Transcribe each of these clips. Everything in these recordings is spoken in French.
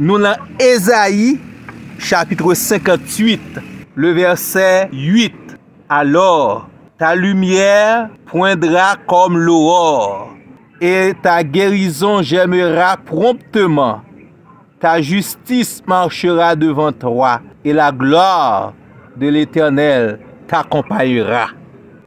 Nous dans Ésaïe, chapitre 58, le verset 8. Alors, ta lumière poindra comme l'aurore, et ta guérison germera promptement. Ta justice marchera devant toi, et la gloire de l'Éternel t'accompagnera.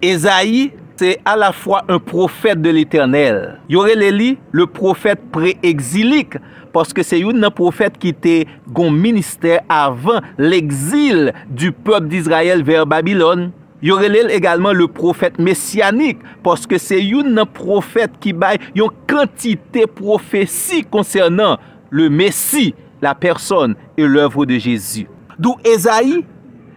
Ésaïe, c'est à la fois un prophète de l'Éternel. Il y aurait le prophète pré-exilique, parce que c'est un prophète qui était un ministère avant l'exil du peuple d'Israël vers Babylone. Il y aurait également le prophète messianique, parce que c'est un prophète qui baille une quantité de prophéties concernant le Messie, la personne et l'œuvre de Jésus. D'où Ésaïe,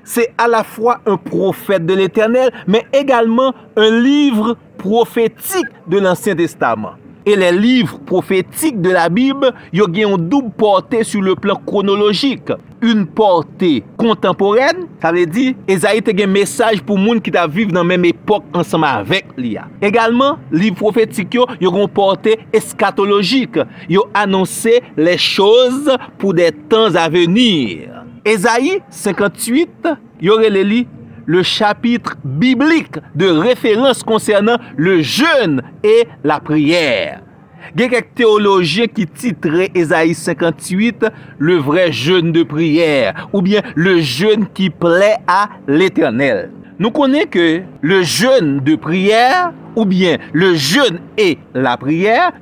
c'est à la fois un prophète de l'Éternel, mais également un livre prophétique de l'Ancien Testament. Et les livres prophétiques de la Bible, ils ont une double portée sur le plan chronologique. Une portée contemporaine, ça veut dire, Ésaïe a un message pour les gens qui vivent dans la même époque ensemble avec lui. Également, les livres prophétiques, ils ont une portée eschatologique. Ils ont annoncé les choses pour des temps à venir. Ésaïe 58, il y aurait le chapitre biblique de référence concernant le jeûne et la prière. Il y a quelques théologiens qui titrent Ésaïe 58 le vrai jeûne de prière ou bien le jeûne qui plaît à l'Éternel. Nous connaissons que le jeûne de prière ou bien le jeûne et la prière,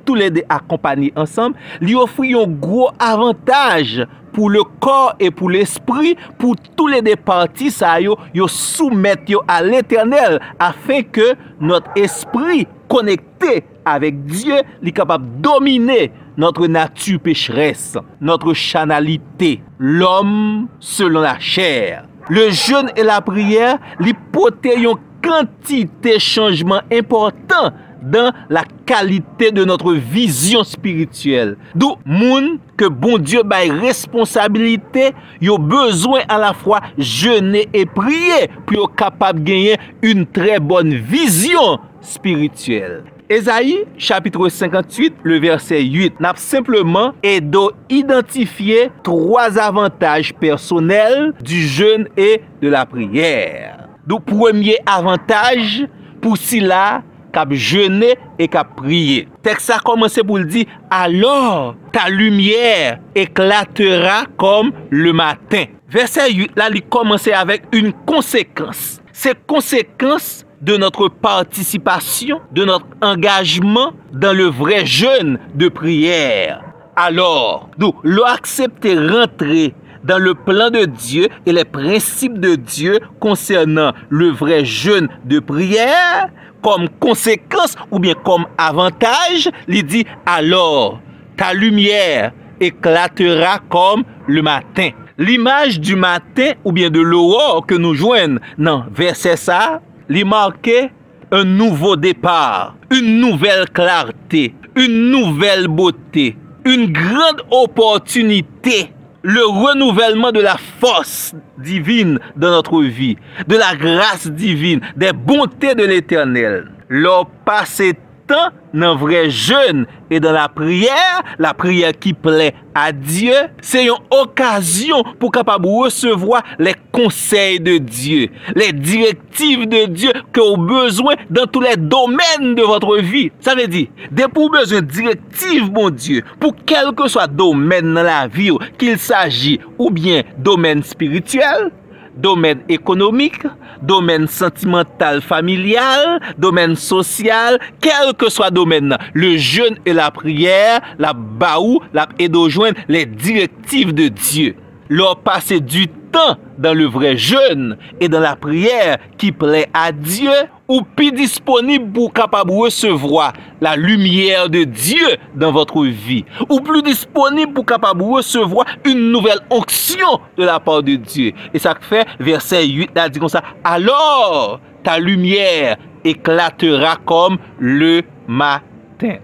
tous les deux accompagnés ensemble, lui offrent un gros avantage pour le corps et pour l'esprit, pour tous les deux parties, ça yo soumettent à l'Éternel afin que notre esprit connecté avec Dieu est capable de dominer notre nature pécheresse, notre charnalité, l'homme selon la chair. Le jeûne et la prière, ils portent une quantité de changements importants dans la qualité de notre vision spirituelle. D'où moun que bon Dieu baille responsabilité, yo besoin à la fois jeûner et prier pour être capable de gagner une très bonne vision spirituelle. Ésaïe, chapitre 58, le verset 8, n'a simplement aidé identifier 3 avantages personnels du jeûne et de la prière. Donc, premier avantage, pour cela, qu'à jeûner et qu'à prier. Texte a commencé pour le dire, alors ta lumière éclatera comme le matin. Verset 8, là, il commence avec une conséquence. C'est conséquence de notre participation, de notre engagement dans le vrai jeûne de prière. Alors, nous l'accepter rentrer dans le plan de Dieu et les principes de Dieu concernant le vrai jeûne de prière, comme conséquence ou bien comme avantage, il dit alors ta lumière éclatera comme le matin. L'image du matin ou bien de l'aurore que nous joignons dans verset ça, il marquait un nouveau départ, une nouvelle clarté, une nouvelle beauté, une grande opportunité, le renouvellement de la force divine dans notre vie, de la grâce divine, des bontés de l'Éternel. Leur passé temps dans le vrai jeûne et dans la prière qui plaît à Dieu, c'est une occasion pour capable recevoir les conseils de Dieu, les directives de Dieu que vous avez besoin dans tous les domaines de votre vie. Ça veut dire, dès pour besoin de directives, mon Dieu, pour quel que soit domaine dans la vie, qu'il s'agit ou bien domaine spirituel, domaine économique, domaine sentimental familial, domaine social, quel que soit domaine, le jeûne et la prière, la baou, la joindre les directives de Dieu. Leur passer du temps dans le vrai jeûne et dans la prière qui plaît à Dieu, ou plus disponible pour capable recevoir la lumière de Dieu dans votre vie, ou plus disponible pour capable recevoir une nouvelle onction de la part de Dieu. Et ça fait verset 8, là dit comme ça, alors ta lumière éclatera comme le matin.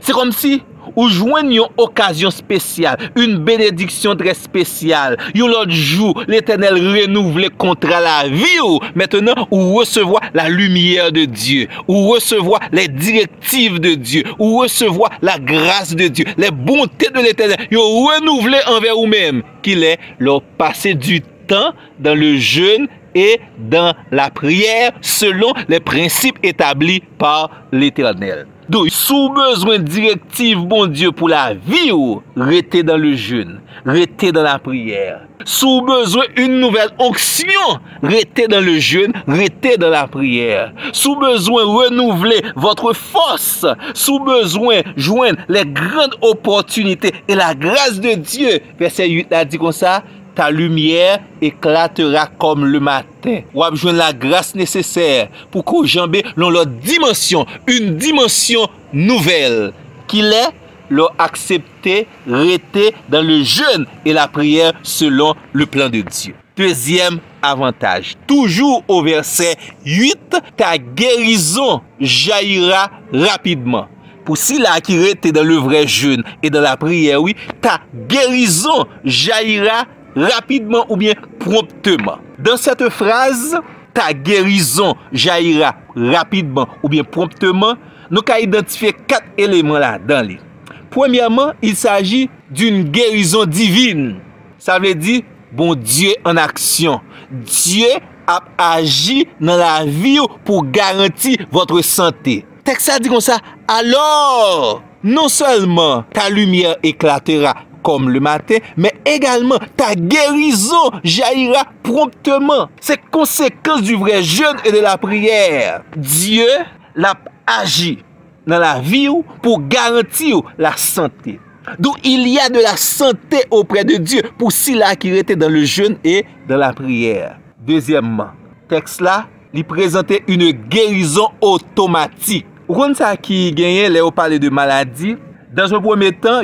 C'est comme si ou joignent une occasion spéciale, une bénédiction très spéciale. Yon l'autre jour, l'Éternel renouvelle contre la vie ou maintenant ou recevoir la lumière de Dieu, ou recevoir les directives de Dieu, ou recevoir la grâce de Dieu, les bontés de l'Éternel. Yon renouvelé envers vous-même qu'il est leur passer du temps dans le jeûne et dans la prière selon les principes établis par l'Éternel. Donc, sous besoin de directives, bon Dieu, pour la vie, restez dans le jeûne, restez dans la prière. Sous besoin d'une nouvelle onction, restez dans le jeûne, restez dans la prière. Sous besoin renouveler votre force, sous besoin joindre les grandes opportunités et la grâce de Dieu. Verset 8 a dit comme ça. Ta lumière éclatera comme le matin. Ou a besoin de la grâce nécessaire pour qu'aujourd'hui, l'on dimension, une dimension nouvelle, qu'il est leur accepter, rester dans le jeûne et la prière selon le plan de Dieu. Deuxième avantage, toujours au verset 8, ta guérison jaillira rapidement. Pour ceux-là qui restent dans le vrai jeûne et dans la prière, oui, ta guérison jaillira rapidement ou bien promptement. Dans cette phrase, ta guérison jaillira rapidement ou bien promptement, nous avons identifié 4 éléments là-dedans. Premièrement, il s'agit d'une guérison divine. Ça veut dire, bon Dieu en action. Dieu a agi dans la vie pour garantir votre santé. Texte ça dit comme ça, alors, non seulement ta lumière éclatera comme le matin, mais également ta guérison jaillira promptement. C'est conséquence du vrai jeûne et de la prière. Dieu l'a agi dans la vie pour garantir la santé. Donc il y a de la santé auprès de Dieu pour ceux-là qui étaient dans le jeûne et dans la prière. Deuxièmement, texte là, il présentait une guérison automatique. Vous comprenez ça qui gagne, là on parle de maladie. Dans un premier temps,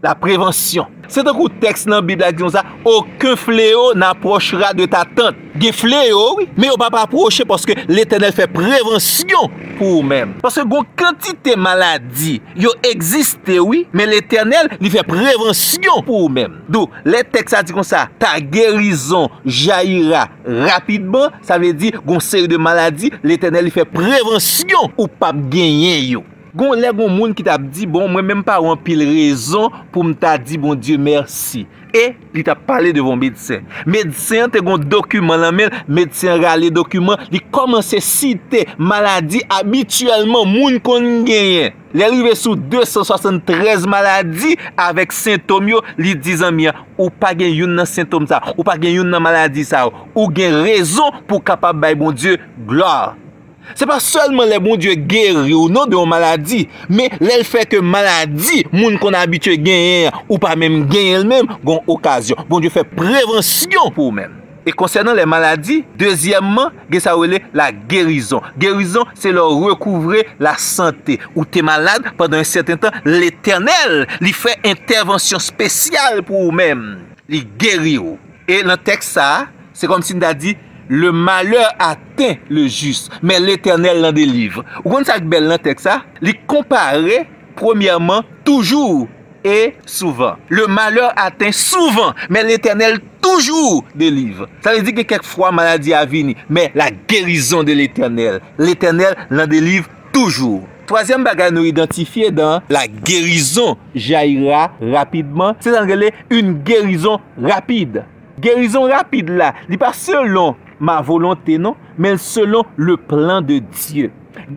la prévention. C'est un coup de texte dans la Bible qui dit ça. Aucun fléau n'approchera de ta tente. Il y a fléau, oui, mais on ne va pas approcher parce que l'Éternel fait prévention pour vous-même. Parce que une quantité de maladies, il existe, oui, mais l'Éternel il fait prévention pour vous-même. Donc, les textes disent comme ça, ta guérison jaillira rapidement. Ça veut dire qu'on série de maladies, l'Éternel il fait prévention ou pas gagner yo. Gon lè gon moun qui t'a dit bon moi même pas en pile raison pour m'ta dit bon Dieu merci et il t'a parlé devant médecin. Médecin te gon document là mais médecin rale document, il commence citer maladie habituellement moun kon gagne. Il arrivé sous 273 maladies avec symptômes yo, li disant mien ou pas gen yon nan symptôme ça, ou pas gen yon nan maladie ça, ou gen raison pour capable bay bon Dieu gloire. C'est pas seulement les bons Dieu guérir ou non de maladie, mais elle fait que maladie, moun qu'on habitué gagner ou pas même gagner elle-même, gon occasion. Bon Dieu fait prévention pour vous-même. Et concernant les maladies, deuxièmement, ça la guérison. Guérison, c'est leur recouvrer la santé. Ou tu es malade pendant un certain temps, l'Éternel, il fait intervention spéciale pour vous-même. Il guérit. Et dans le texte ça, c'est comme si il a dit le malheur atteint le juste, mais l'Éternel l'en délivre. Vous comprenez ça que belle dans le texte ça? Il compare premièrement toujours et souvent. Le malheur atteint souvent, mais l'Éternel toujours délivre. Ça veut dire que quelquefois maladie a venu, mais la guérison de l'Éternel l'en délivre toujours. Troisième bagage nous identifié dans la guérison jaillira rapidement, c'est une guérison rapide. Guérison rapide là, il n'est pas selon ma volonté non, mais selon le plan de Dieu.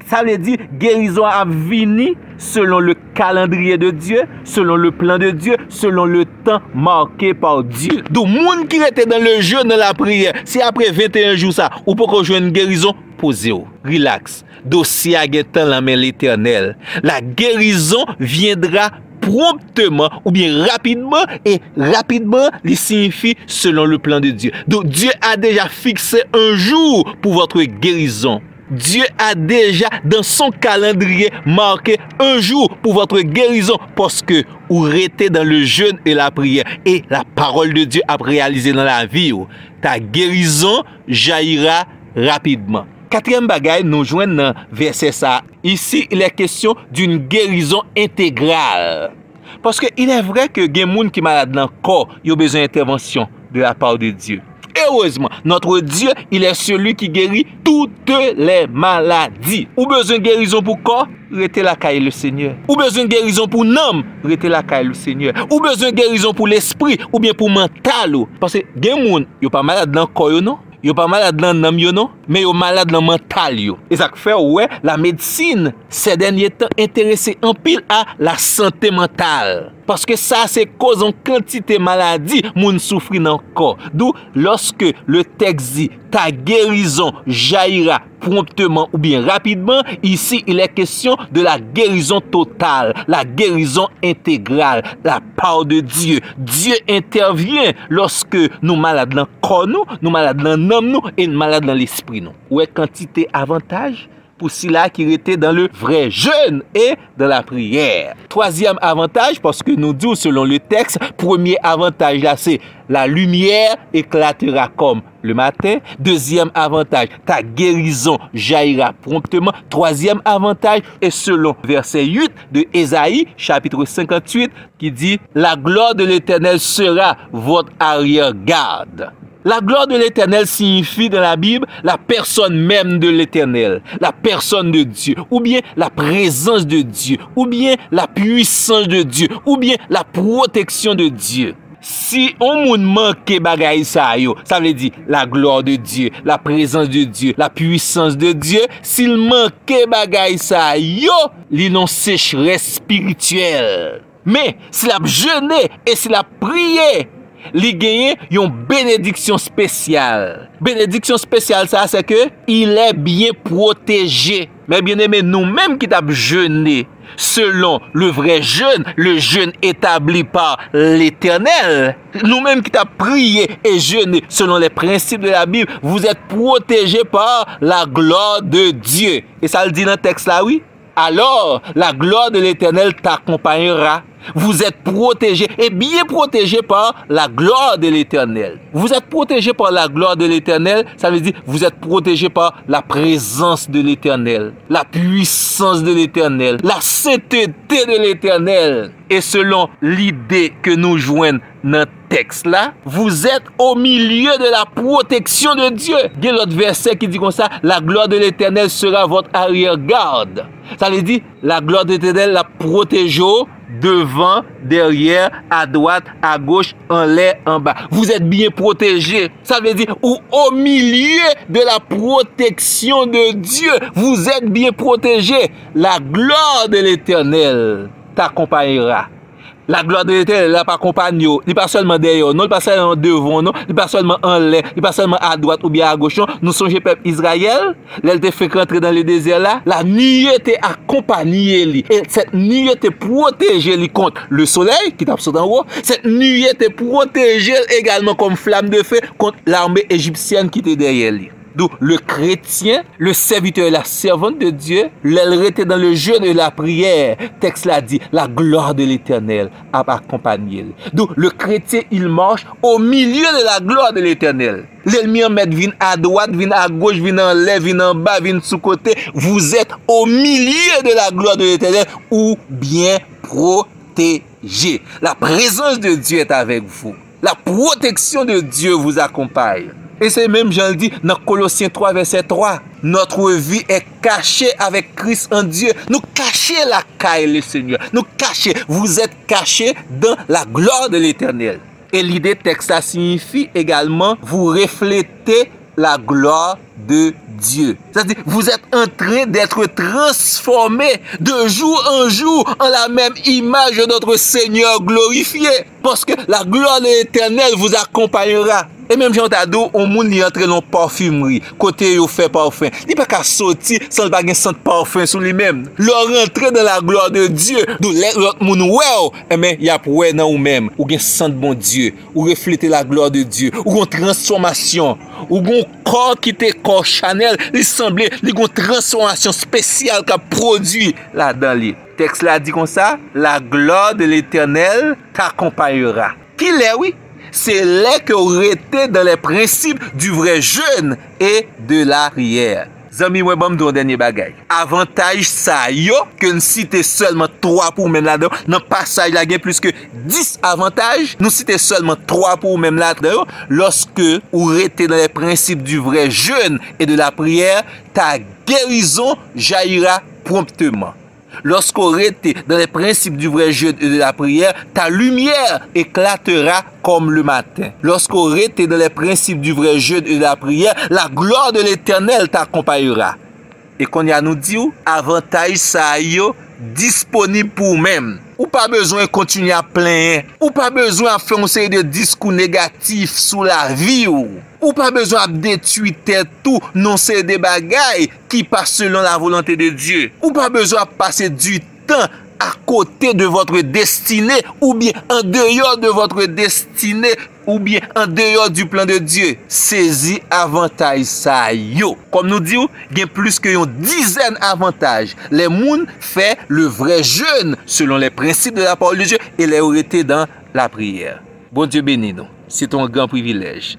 Ça veut dire guérison a venu selon le calendrier de Dieu, selon le plan de Dieu, selon le temps marqué par Dieu. Donc, moun qui était dans le jeûne, dans la prière, si après 21 jours ça, ou pour qu'on joue une guérison, posez-vous, relax. Dossier à temps la main l'Éternel. La guérison viendra promptement ou bien rapidement, et rapidement il signifie selon le plan de Dieu. Donc Dieu a déjà fixé un jour pour votre guérison. Dieu a déjà dans son calendrier marqué un jour pour votre guérison parce que vous restez dans le jeûne et la prière et la parole de Dieu a réalisé dans la vie. Ta guérison jaillira rapidement. Quatrième bagaille, nous joignons dans verset ça. Ici, il est question d'une guérison intégrale. Parce que il est vrai que les gens qui sont malades dans le corps, ils ont besoin d'intervention de la part de Dieu. Heureusement, notre Dieu, il est celui qui guérit toutes les maladies. Ou besoin de guérison pour le corps, restez la caille le Seigneur. Ou besoin de guérison pour l'âme, restez la caille le Seigneur. Ou besoin de guérison pour l'esprit, ou bien pour le mental. Parce que les gens, ils ne sont pas malades dans le corps, non? Ils ne sont pas malades dans l'âme, non? Mais ils sont malades dans le mental. Et ça fait, ouais, la médecine, ces derniers temps, intéressée en pile à la santé mentale. Parce que ça, c'est cause en quantité de maladies, moun souffrir dans le corps. D'où, lorsque le texte dit, ta guérison jaillira promptement ou bien rapidement, ici, il est question de la guérison totale, la guérison intégrale, la part de Dieu. Dieu intervient lorsque nous malades dans le corps, nous malades dans l'âme, nous, et nous malades dans l'esprit, nous. Ou est quantité avantage pour ceux-là qui étaient dans le vrai jeûne et dans la prière. Troisième avantage, parce que nous disons selon le texte, premier avantage là, c'est la lumière éclatera comme le matin. Deuxième avantage, ta guérison jaillira promptement. Troisième avantage, et selon verset 8 de Ésaïe, chapitre 58, qui dit, la gloire de l'Éternel sera votre arrière-garde. La gloire de l'Éternel signifie dans la Bible la personne même de l'Éternel, la personne de Dieu, ou bien la présence de Dieu, ou bien la puissance de Dieu, ou bien la protection de Dieu. Si on moun manque bagay sa yo, ça veut dire la gloire de Dieu, la présence de Dieu, la puissance de Dieu. S'il manque bagay sa yo, li non sécheresse spirituelle. Mais s'il a jeûné et s'il a prié, li gagne une bénédiction spéciale. Bénédiction spéciale, ça, c'est que il est bien protégé. Mais bien aimé, nous-mêmes qui t'avons jeûné, selon le vrai jeûne, le jeûne établi par l'Éternel, nous-mêmes qui t'avons prié et jeûné selon les principes de la Bible, vous êtes protégés par la gloire de Dieu. Et ça le dit dans le texte là, oui. Alors, la gloire de l'Éternel t'accompagnera. Vous êtes protégés et bien protégés par la gloire de l'Éternel. Vous êtes protégés par la gloire de l'Éternel, ça veut dire vous êtes protégés par la présence de l'Éternel, la puissance de l'Éternel, la sainteté de l'Éternel. Et selon l'idée que nous joignons dans le texte là, vous êtes au milieu de la protection de Dieu. Il y a l'autre verset qui dit comme ça, la gloire de l'Éternel sera votre arrière-garde. Ça veut dire la gloire de l'Éternel la protège devant, derrière, à droite, à gauche, en l'air, en bas. Vous êtes bien protégés. Ça veut dire, ou au milieu de la protection de Dieu, vous êtes bien protégés. La gloire de l'Éternel t'accompagnera. La gloire de l'Éternel n'a pas accompagné. Il n'est pas seulement derrière, non, il n'est pas seulement devant, non, il n'est pas seulement en l'air, il n'est pas seulement à droite ou bien à gauche. Non. Nous sommes peuple Israël, elle te fait rentrer dans le désert là, la nuit était accompagnée. Et cette nuit était protégée contre le soleil qui tape sur en haut. Cette nuit était protégée également comme flamme de feu contre l'armée égyptienne qui était derrière lui. D'où le chrétien, le serviteur et la servante de Dieu, elle était dans le jeûne et la prière. Texte l'a dit, la gloire de l'Éternel a accompagné. D'où le chrétien, il marche au milieu de la gloire de l'Éternel. L'ennemi en met vient à droite, vient à gauche, vient en l'air, vient en bas, vient sous côté. Vous êtes au milieu de la gloire de l'Éternel ou bien protégé. La présence de Dieu est avec vous. La protection de Dieu vous accompagne. Et c'est même, j'en dis, dans Colossiens 3, verset 3. Notre vie est cachée avec Christ en Dieu. Nous cachons la caille, le Seigneur. Nous cachons. Vous êtes cachés dans la gloire de l'Éternel. Et l'idée texte, ça signifie également, vous reflétez la gloire de Dieu. C'est-à-dire, vous êtes en train d'être transformé de jour en jour en la même image de notre Seigneur glorifié. Parce que la gloire de l'Éternel vous accompagnera. Et même Jean Tado, on moun li entre dans parfumerie, côté yo fait parfum. Il pas qu'à sortir sans pas gen sent parfum sur lui-même. Leur rentrer dans la gloire de Dieu, d'où l'autre moun wow, mais y a pour dans ou même, ou gen sent bon Dieu, ou refléter la gloire de Dieu, ou une transformation, ou un corps qui était corps Chanel, il semblait une transformation spéciale qu'a produit là-dedans li. Texte là dit comme ça, la gloire de l'Éternel t'accompagnera. Qui l'est, oui? C'est là que vous êtes dans les principes du vrai jeûne et de la prière. Zami, moi, bon, me dernier bagay. Avantage ça, yo, que nous cite seulement 3 pour même là-dedans. Dans le passage, là, il y a plus que 10 avantages. Nous cite seulement 3 pour même là-dedans. Lorsque vous restez dans les principes du vrai jeûne et de la prière, ta guérison jaillira promptement. Lorsqu'on reste dans les principes du vrai jeûne et de la prière, ta lumière éclatera comme le matin. Lorsqu'on reste dans les principes du vrai jeûne et de la prière, la gloire de l'Éternel t'accompagnera. Et qu'on y a nous dit, avantage ça yo disponible pour même. Ou pas besoin de continuer à plaindre. Ou pas besoin de faire une série de discours négatifs sur la vie. Ou pas besoin de détruire tout, non c'est des bagailles qui passent selon la volonté de Dieu. Ou pas besoin de passer du temps à côté de votre destinée, ou bien en dehors de votre destinée, ou bien en dehors du plan de Dieu. Saisis avantage ça yo. Comme nous disons, il y a plus que une dizaine d'avantages. Les moun fait le vrai jeûne selon les principes de la parole de Dieu et les autorités dans la prière. Bon Dieu bénis nous. C'est un grand privilège.